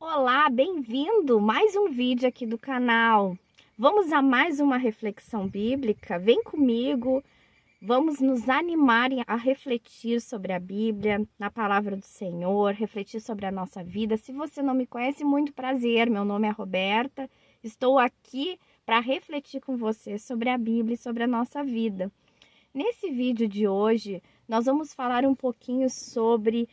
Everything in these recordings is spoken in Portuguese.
Olá, bem-vindo! Mais um vídeo aqui do canal. Vamos a mais uma reflexão bíblica? Vem comigo, vamos nos animar a refletir sobre a Bíblia, na palavra do Senhor, refletir sobre a nossa vida. Se você não me conhece, muito prazer, meu nome é Roberta, estou aqui para refletir com você sobre a Bíblia e sobre a nossa vida. Nesse vídeo de hoje, nós vamos falar um pouquinho sobre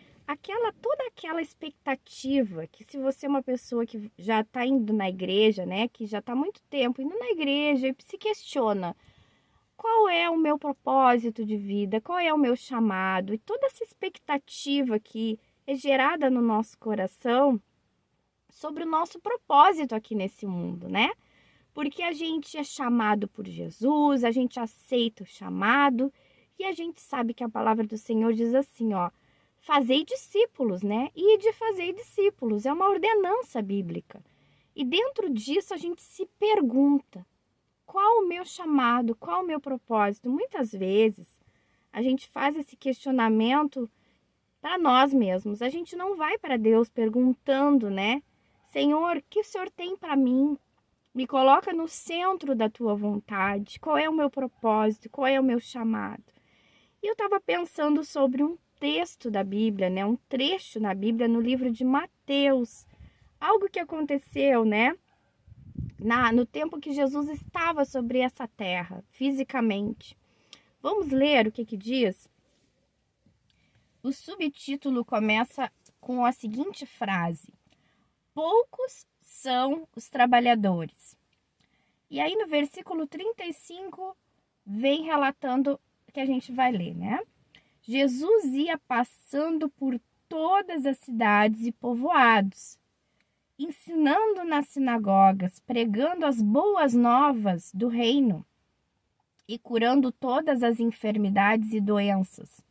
toda aquela expectativa que, se você é uma pessoa que já está indo na igreja, né, que já está há muito tempo indo na igreja e se questiona qual é o meu propósito de vida, qual é o meu chamado, e toda essa expectativa que é gerada no nosso coração sobre o nosso propósito aqui nesse mundo, né? Porque a gente é chamado por Jesus, a gente aceita o chamado e a gente sabe que a palavra do Senhor diz assim, ó, fazei discípulos, né? E de fazer discípulos é uma ordenança bíblica. E dentro disso a gente se pergunta, qual o meu chamado, qual o meu propósito? Muitas vezes a gente faz esse questionamento para nós mesmos. A gente não vai para Deus perguntando, né? Senhor, o que o Senhor tem para mim? Me coloca no centro da tua vontade. Qual é o meu propósito? Qual é o meu chamado? E eu estava pensando sobre um texto da Bíblia, né? Um trecho na Bíblia, no livro de Mateus. Algo que aconteceu, né? No tempo que Jesus estava sobre essa terra, fisicamente. Vamos ler o que diz? O subtítulo começa com a seguinte frase: poucos são os trabalhadores. E aí no versículo 35 vem relatando que a gente vai ler, né? Jesus ia passando por todas as cidades e povoados, ensinando nas sinagogas, pregando as boas novas do reino e curando todas as enfermidades e doenças.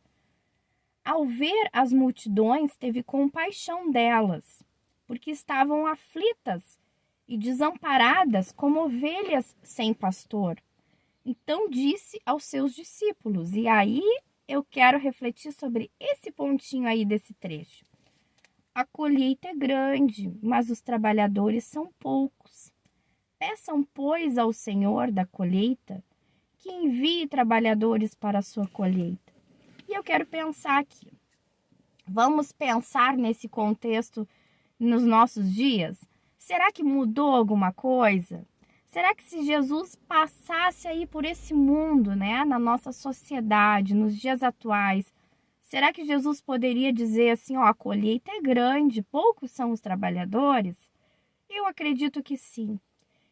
Ao ver as multidões, teve compaixão delas, porque estavam aflitas e desamparadas como ovelhas sem pastor. Então disse aos seus discípulos, e aí eu quero refletir sobre esse pontinho aí desse trecho. A colheita é grande, mas os trabalhadores são poucos. Peçam, pois, ao Senhor da colheita que envie trabalhadores para a sua colheita. E eu quero pensar aqui. Vamos pensar nesse contexto nos nossos dias? Será que mudou alguma coisa? Será que se Jesus passasse aí por esse mundo, né, na nossa sociedade, nos dias atuais, será que Jesus poderia dizer assim, ó, a colheita é grande, poucos são os trabalhadores? Eu acredito que sim.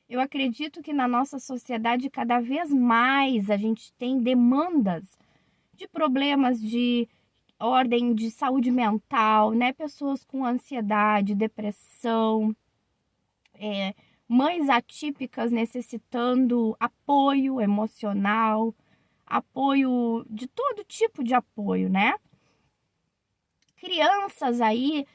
Eu acredito que na nossa sociedade cada vez mais a gente tem demandas de problemas de ordem de saúde mental, né? Pessoas com ansiedade, depressão, mães atípicas necessitando apoio emocional, apoio de todo tipo de apoio, né? Crianças aí,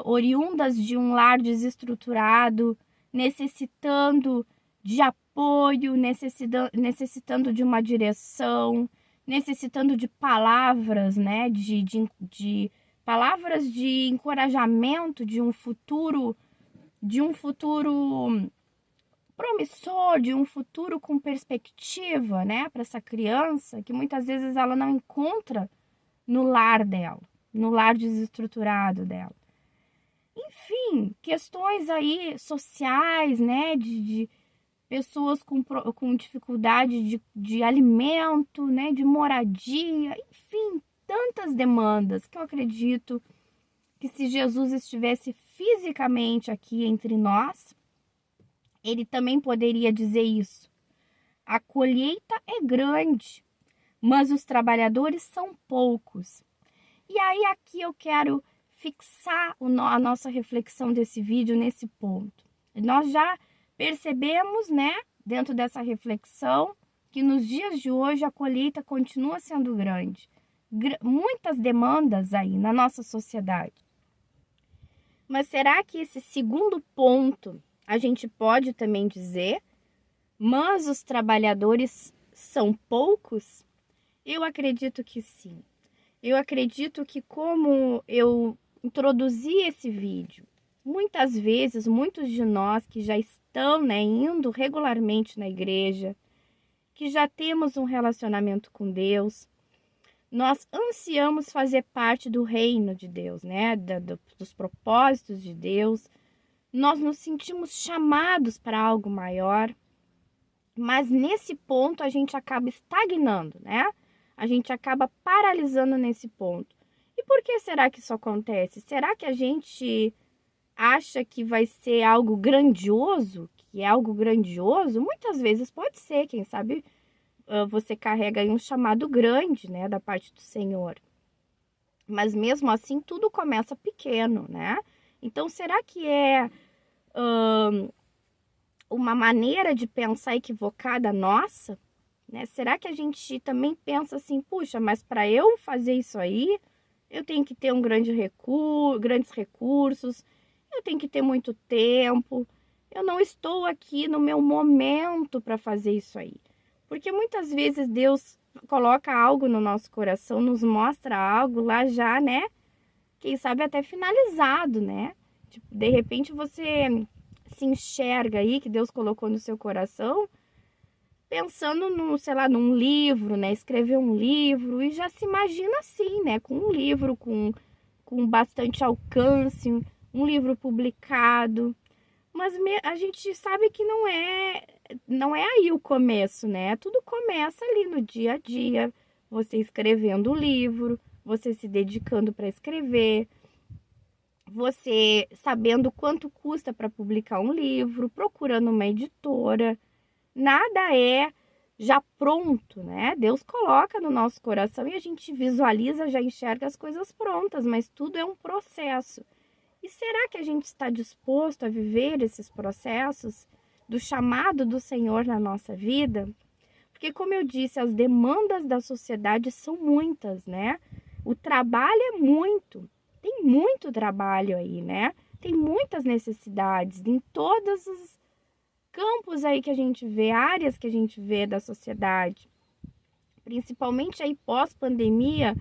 oriundas de um lar desestruturado, necessitando de apoio, necessitando de uma direção, necessitando de palavras, né? De palavras de encorajamento, de um futuro promissor, de um futuro com perspectiva, né, para essa criança que muitas vezes ela não encontra no lar dela, no lar desestruturado dela. Enfim, questões aí sociais, né, de pessoas com dificuldade de alimento, né, de moradia, enfim, tantas demandas que eu acredito que se Jesus estivesse fisicamente aqui entre nós, ele também poderia dizer isso. A colheita é grande, mas os trabalhadores são poucos. E aí aqui eu quero fixar a nossa reflexão desse vídeo nesse ponto. Nós já percebemos, né, dentro dessa reflexão, que nos dias de hoje a colheita continua sendo grande. Muitas demandas aí na nossa sociedade. Mas será que esse segundo ponto a gente pode também dizer, mas os trabalhadores são poucos? Eu acredito que sim. Eu acredito que, como eu introduzi esse vídeo Muitas vezes, muitos de nós que já estão, né, indo regularmente na igreja, que já temos um relacionamento com Deus, nós ansiamos fazer parte do reino de Deus, né, dos propósitos de Deus. Nós nos sentimos chamados para algo maior, mas nesse ponto a gente acaba estagnando, né? A gente acaba paralisando nesse ponto. E por que será que isso acontece? Será que a gente acha que vai ser algo grandioso? Que é algo grandioso? Muitas vezes pode ser, quem sabe você carrega aí um chamado grande, né, da parte do Senhor. Mas mesmo assim, tudo começa pequeno, né? Então, será que é uma maneira de pensar equivocada nossa? Né? Será que a gente também pensa assim, puxa, mas para eu fazer isso aí, eu tenho que ter grandes recursos, eu tenho que ter muito tempo, eu não estou aqui no meu momento para fazer isso aí. Porque muitas vezes Deus coloca algo no nosso coração, nos mostra algo lá já, né? Quem sabe até finalizado, né? Tipo, de repente você se enxerga aí que Deus colocou no seu coração, pensando no, sei lá, num livro, né? Escrever um livro e já se imagina assim, né? Com um livro com bastante alcance, um livro publicado. Mas a gente sabe que não é aí o começo, né? Tudo começa ali no dia a dia, você escrevendo o livro, você se dedicando para escrever, você sabendo quanto custa para publicar um livro, procurando uma editora. Nada é já pronto, né? Deus coloca no nosso coração e a gente visualiza, já enxerga as coisas prontas, mas tudo é um processo. E será que a gente está disposto a viver esses processos do chamado do Senhor na nossa vida? Porque, como eu disse, as demandas da sociedade são muitas, né? O trabalho é muito, tem muito trabalho aí, né? Tem muitas necessidades em todos os campos aí que a gente vê, áreas que a gente vê da sociedade. Principalmente aí pós-pandemia,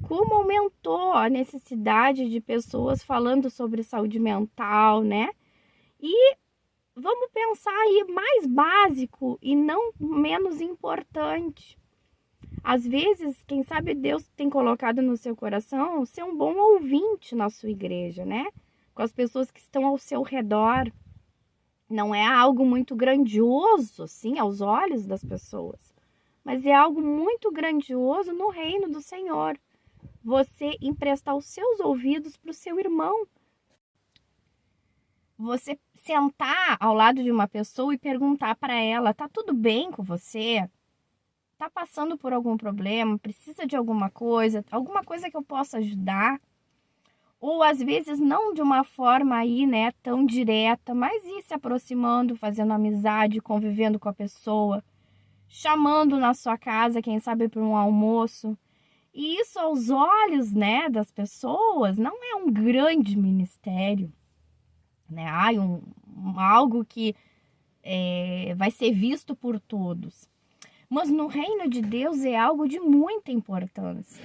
como aumentou a necessidade de pessoas falando sobre saúde mental, né? E vamos pensar aí mais básico e não menos importante. Às vezes, quem sabe Deus tem colocado no seu coração ser um bom ouvinte na sua igreja, né? Com as pessoas que estão ao seu redor. Não é algo muito grandioso, assim, aos olhos das pessoas, mas é algo muito grandioso no reino do Senhor. Você emprestar os seus ouvidos para o seu irmão. Você sentar ao lado de uma pessoa e perguntar para ela, tá tudo bem com você? Tá passando por algum problema? Precisa de alguma coisa que eu possa ajudar? Ou às vezes não de uma forma aí, né, tão direta, mas ir se aproximando, fazendo amizade, convivendo com a pessoa, chamando na sua casa, quem sabe para um almoço. E isso aos olhos, né, das pessoas não é um grande ministério, né? Algo que vai ser visto por todos. Mas no reino de Deus é algo de muita importância.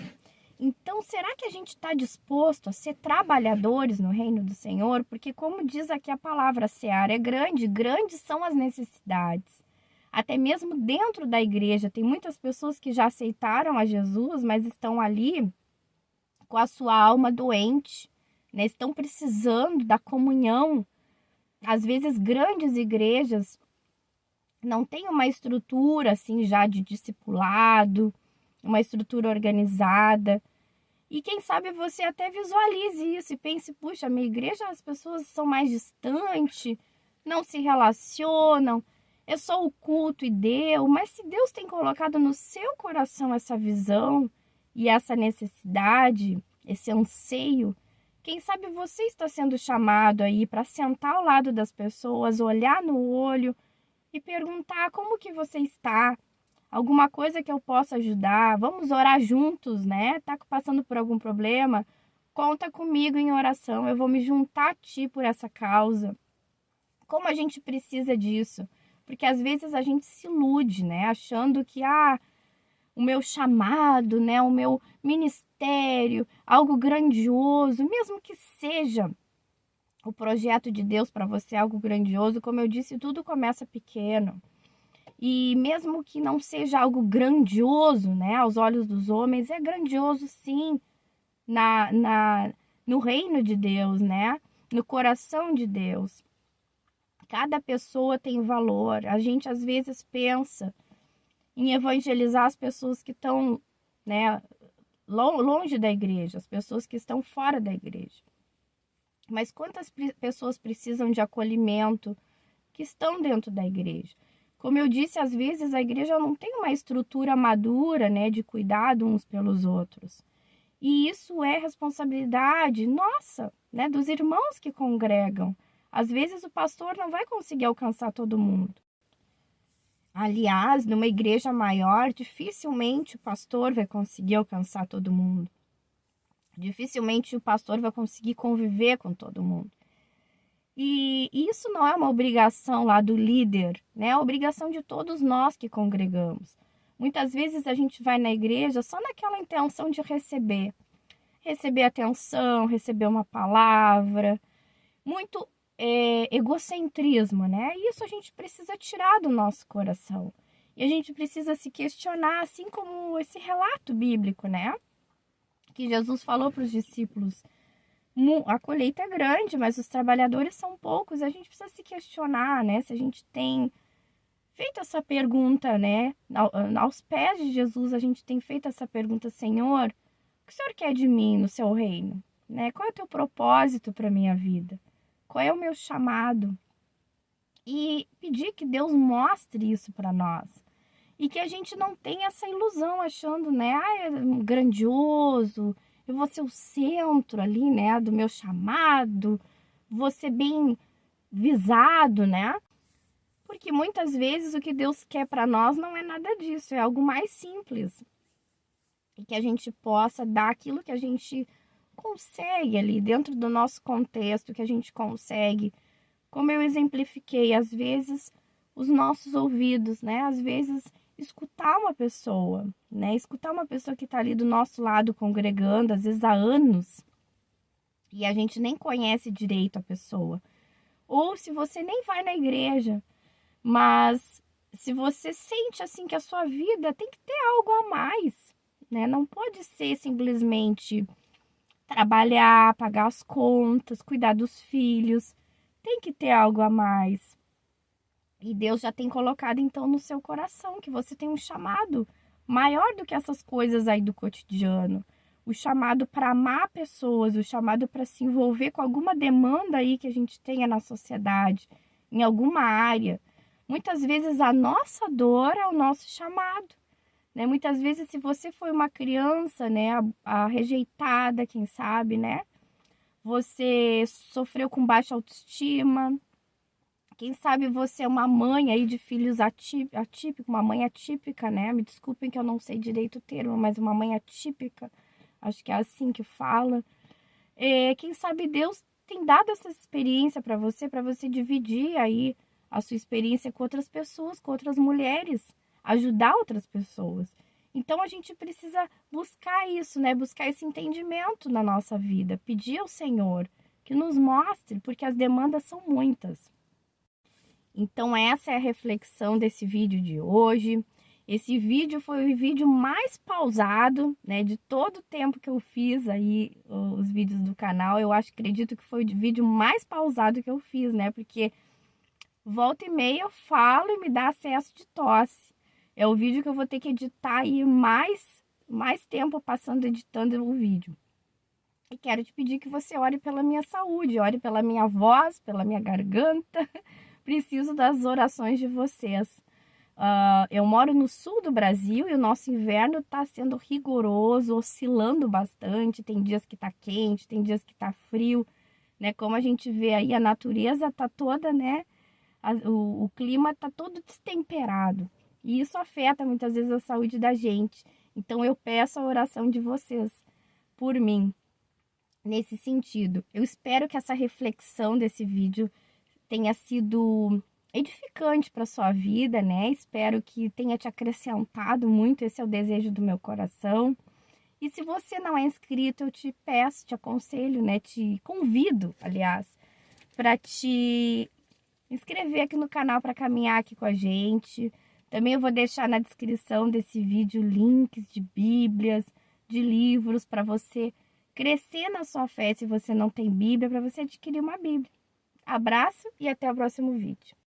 Então, será que a gente está disposto a ser trabalhadores no reino do Senhor? Porque, como diz aqui a palavra, a seara é grande, grandes são as necessidades. Até mesmo dentro da igreja, tem muitas pessoas que já aceitaram a Jesus, mas estão ali com a sua alma doente, né? Estão precisando da comunhão. Às vezes, grandes igrejas não têm uma estrutura assim já de discipulado, uma estrutura organizada. E quem sabe você até visualize isso e pense, puxa, minha igreja as pessoas são mais distantes, não se relacionam, é só o culto e deu. Mas se Deus tem colocado no seu coração essa visão e essa necessidade, esse anseio, quem sabe você está sendo chamado aí para sentar ao lado das pessoas, olhar no olho e perguntar como que você está. Alguma coisa que eu possa ajudar, vamos orar juntos, né? Tá passando por algum problema? Conta comigo em oração, eu vou me juntar a ti por essa causa. Como a gente precisa disso? Porque às vezes a gente se ilude, né? Achando que, o meu chamado, né? O meu ministério, algo grandioso, mesmo que seja o projeto de Deus para você é algo grandioso, como eu disse, tudo começa pequeno. E mesmo que não seja algo grandioso, né, aos olhos dos homens, é grandioso sim no reino de Deus, né? No coração de Deus. Cada pessoa tem valor. A gente às vezes pensa em evangelizar as pessoas que estão, né, longe da igreja, as pessoas que estão fora da igreja. Mas quantas pessoas precisam de acolhimento que estão dentro da igreja? Como eu disse, às vezes a igreja não tem uma estrutura madura, né, de cuidado uns pelos outros. E isso é responsabilidade nossa, né, dos irmãos que congregam. Às vezes o pastor não vai conseguir alcançar todo mundo. Aliás, numa igreja maior, dificilmente o pastor vai conseguir alcançar todo mundo. Dificilmente o pastor vai conseguir conviver com todo mundo. E isso não é uma obrigação lá do líder, né? É a obrigação de todos nós que congregamos. Muitas vezes a gente vai na igreja só naquela intenção de receber atenção, receber uma palavra, muito egocentrismo, né? Isso a gente precisa tirar do nosso coração. E a gente precisa se questionar, assim como esse relato bíblico, né? Que Jesus falou para os discípulos: a colheita é grande, mas os trabalhadores são poucos. A gente precisa se questionar, né? Se a gente tem feito essa pergunta, né? Aos pés de Jesus, a gente tem feito essa pergunta: Senhor, o que o Senhor quer de mim no seu reino? Né? Qual é o teu propósito para a minha vida? Qual é o meu chamado? E pedir que Deus mostre isso para nós. E que a gente não tenha essa ilusão achando, né? É grandioso, eu vou ser o centro ali, né? Do meu chamado, vou ser bem visado, né? Porque muitas vezes o que Deus quer para nós não é nada disso, é algo mais simples. E que a gente possa dar aquilo que a gente consegue ali, dentro do nosso contexto, que a gente consegue. Como eu exemplifiquei, às vezes, os nossos ouvidos, né? Às vezes, escutar uma pessoa, né? Escutar uma pessoa que está ali do nosso lado congregando, às vezes há anos, e a gente nem conhece direito a pessoa. Ou se você nem vai na igreja, mas se você sente assim que a sua vida tem que ter algo a mais, né? Não pode ser simplesmente trabalhar, pagar as contas, cuidar dos filhos. Tem que ter algo a mais. E Deus já tem colocado então no seu coração que você tem um chamado maior do que essas coisas aí do cotidiano. O chamado para amar pessoas, o chamado para se envolver com alguma demanda aí que a gente tenha na sociedade, em alguma área. Muitas vezes a nossa dor é o nosso chamado, né? Muitas vezes, se você foi uma criança, né, a rejeitada, quem sabe, né? Você sofreu com baixa autoestima. Quem sabe você é uma mãe aí de filhos atípicos, uma mãe atípica, né? Me desculpem que eu não sei direito o termo, mas uma mãe atípica, acho que é assim que fala. Quem sabe Deus tem dado essa experiência para você dividir aí a sua experiência com outras pessoas, com outras mulheres, ajudar outras pessoas. Então a gente precisa buscar isso, né? Buscar esse entendimento na nossa vida, pedir ao Senhor que nos mostre, porque as demandas são muitas. Então essa é a reflexão desse vídeo de hoje. Esse vídeo foi o vídeo mais pausado, né, de todo o tempo que eu fiz aí os vídeos do canal. Eu acredito que foi o vídeo mais pausado que eu fiz, né, porque volta e meia eu falo e me dá acesso de tosse. É o vídeo que eu vou ter que editar aí mais tempo passando editando o vídeo. E quero te pedir que você ore pela minha saúde, ore pela minha voz, pela minha garganta. Preciso das orações de vocês. Eu moro no sul do Brasil e o nosso inverno está sendo rigoroso, oscilando bastante. Tem dias que está quente, tem dias que está frio, né? Como a gente vê aí, a natureza está toda, né? O clima está todo destemperado. E isso afeta muitas vezes a saúde da gente. Então eu peço a oração de vocês por mim, nesse sentido. Eu espero que essa reflexão desse vídeo tenha sido edificante para sua vida, né? Espero que tenha te acrescentado muito, esse é o desejo do meu coração. E se você não é inscrito, eu te peço, te aconselho, né? Te convido, aliás, para te inscrever aqui no canal para caminhar aqui com a gente. Também eu vou deixar na descrição desse vídeo links de bíblias, de livros para você crescer na sua fé se você não tem Bíblia, para você adquirir uma Bíblia. Abraço e até o próximo vídeo.